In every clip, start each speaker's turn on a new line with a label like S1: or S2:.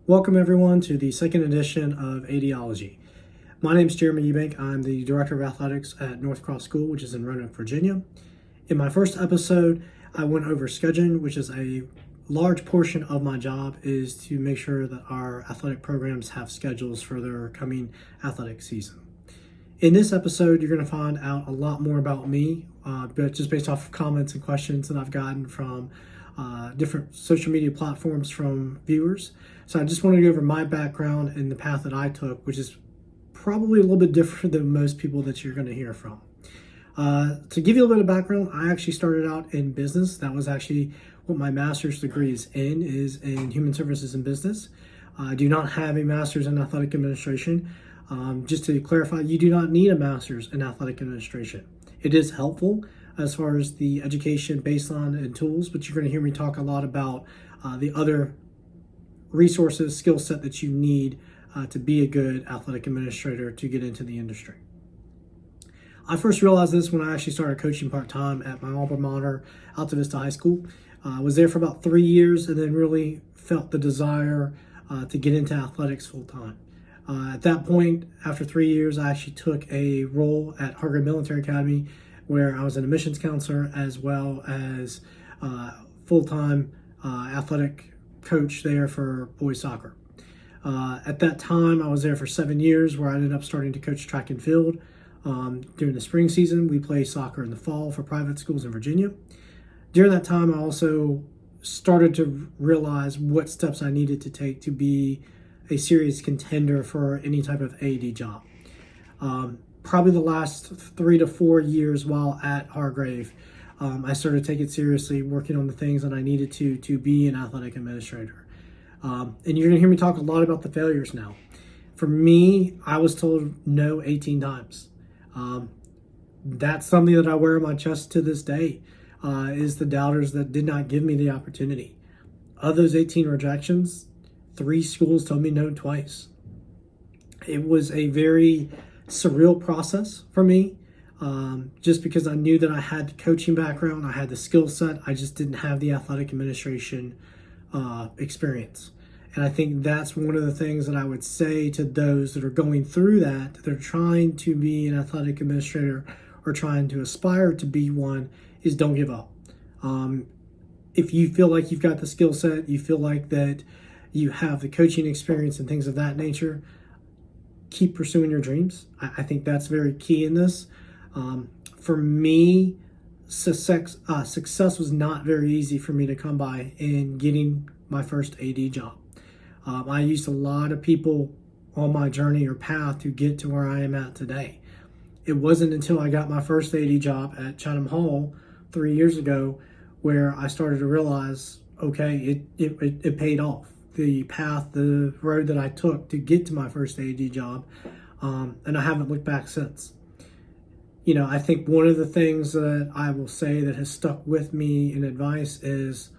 S1: Welcome everyone to the second edition of ADology. My name is Jeremy Eubank. I'm the Director of Athletics at North Cross School, which is in Roanoke, Virginia. In my first episode, I went over scheduling, which is a large portion of my job is to make sure that our athletic programs have schedules for their coming athletic season. In this episode, you're going to find out a lot more about me, but just based off of comments and questions that I've gotten from different social media platforms from viewers. So I just want to go over my background and the path that I took, which is probably a little bit different than most people that you're going to hear from. To give you a little bit of background, I actually started out in business. That was actually what my master's degree is in human services and business. I do not have a master's in athletic administration. Just to clarify, you do not need a master's in athletic administration. It is helpful as far as the education baseline and tools, but you're going to hear me talk a lot about the other resources, skill set that you need to be a good athletic administrator to get into the industry. I first realized this when I actually started coaching part-time at my alma mater, Alta Vista High School. I was there for about 3 years and then really felt the desire to get into athletics full-time. At that point, after 3 years, I actually took a role at Hargrave Military Academy where I was an admissions counselor as well as full-time athletic coach there for boys soccer. At that time, I was there for 7 years where I ended up starting to coach track and field. During the spring season, we play soccer in the fall for private schools in Virginia. During that time, I also started to realize what steps I needed to take to be a serious contender for any type of AD job. Probably the last 3 to 4 years while at Hargrave, I started to take it seriously, working on the things that I needed to be an athletic administrator. And you're gonna hear me talk a lot about the failures now. For me, I was told no 18 times. That's something that I wear on my chest to this day, is the doubters that did not give me the opportunity. Of those 18 rejections, 3 schools told me no twice. It was a very surreal process for me, just because I knew that I had the coaching background, I had the skill set, I just didn't have the athletic administration experience. And I think that's one of the things that I would say to those that are going through that they're trying to be an athletic administrator or trying to aspire to be one, is don't give up. If you feel like you've got the skill set, you feel like that you have the coaching experience and things of that nature, keep pursuing your dreams. I think that's very key in this. For me, success was not very easy for me to come by in getting my first AD job. I used a lot of people on my journey or path to get to where I am at today. It wasn't until I got my first AD job at Chatham Hall 3 years ago where I started to realize, okay, it paid off. The path, the road that I took to get to my first AD job, and I haven't looked back since. You know, I think one of the things that I will say that has stuck with me in advice is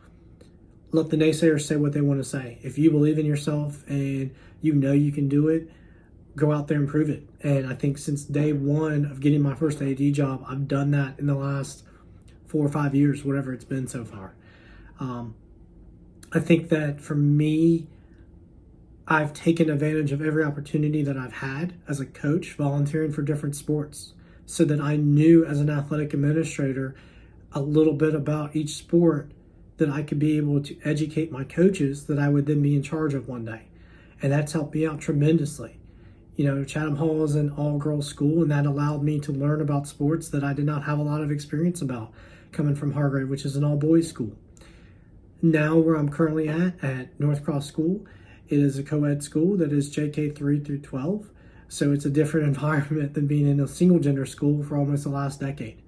S1: let the naysayers say what they want to say. If you believe in yourself and you know you can do it, go out there and prove it. And I think since day one of getting my first AD job, I've done that in the last 4 or 5 years, whatever it's been so far. I think that for me, I've taken advantage of every opportunity that I've had as a coach, volunteering for different sports, so that I knew as an athletic administrator a little bit about each sport that I could be able to educate my coaches that I would then be in charge of one day. And that's helped me out tremendously. You know, Chatham Hall is an all-girls school, and that allowed me to learn about sports that I did not have a lot of experience about coming from Hargrave, which is an all-boys school. Now where I'm currently at North Cross School, it is a co-ed school that is JK 3 through 12. So it's a different environment than being in a single-gender school for almost the last decade.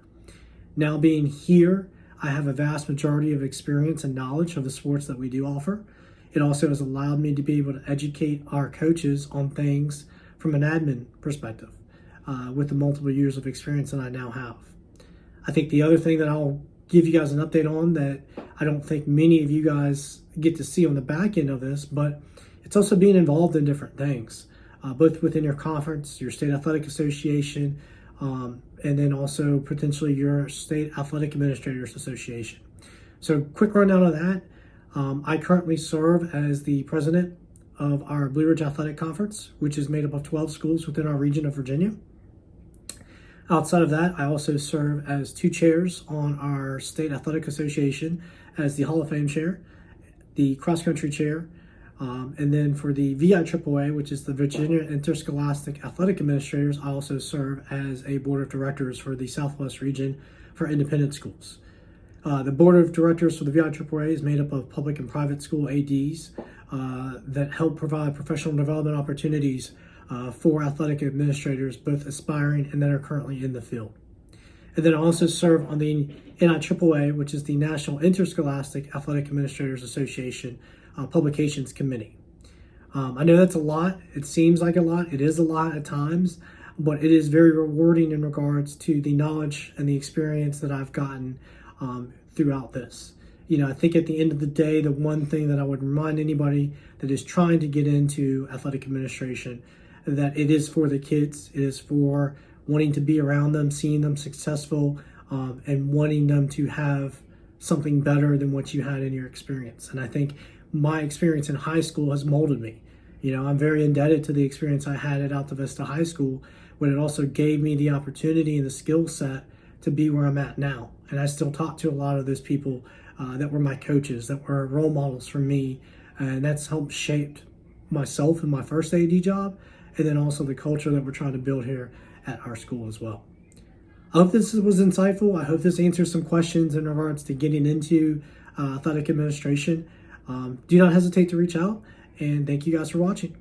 S1: Now being here, I have a vast majority of experience and knowledge of the sports that we do offer. It also has allowed me to be able to educate our coaches on things from an admin perspective with the multiple years of experience that I now have. I think the other thing that I'll give you guys an update on that I don't think many of you guys get to see on the back end of this, but it's also being involved in different things, both within your conference, your state athletic association, and then also potentially your state athletic administrators association. So quick rundown of that. I currently serve as the president of our Blue Ridge Athletic Conference, which is made up of 12 schools within our region of Virginia. Outside of that, I also serve as 2 chairs on our State Athletic Association as the Hall of Fame chair, the cross country chair, and then for the VIAAA, which is the Virginia Interscholastic Athletic Administrators, I also serve as a board of directors for the Southwest region for independent schools. The board of directors for the VIAAA is made up of public and private school ADs that help provide professional development opportunities for athletic administrators, both aspiring and that are currently in the field. And then I also serve on the NIAAA, which is the National Interscholastic Athletic Administrators Association Publications Committee. I know that's a lot. It seems like a lot. It is a lot at times, but it is very rewarding in regards to the knowledge and the experience that I've gotten throughout this. I think at the end of the day, the one thing that I would remind anybody that is trying to get into athletic administration, that it is for the kids. It is for wanting to be around them, seeing them successful, and wanting them to have something better than what you had in your experience. And I think my experience in high school has molded me. I'm very indebted to the experience I had at Alta Vista High School, but it also gave me the opportunity and the skill set to be where I'm at now. And I still talk to a lot of those people that were my coaches, that were role models for me, and that's helped shape myself in my first AD job, and then also the culture that we're trying to build here at our school as well. I hope this was insightful. I hope this answers some questions in regards to getting into athletic administration. Do not hesitate to reach out, and thank you guys for watching.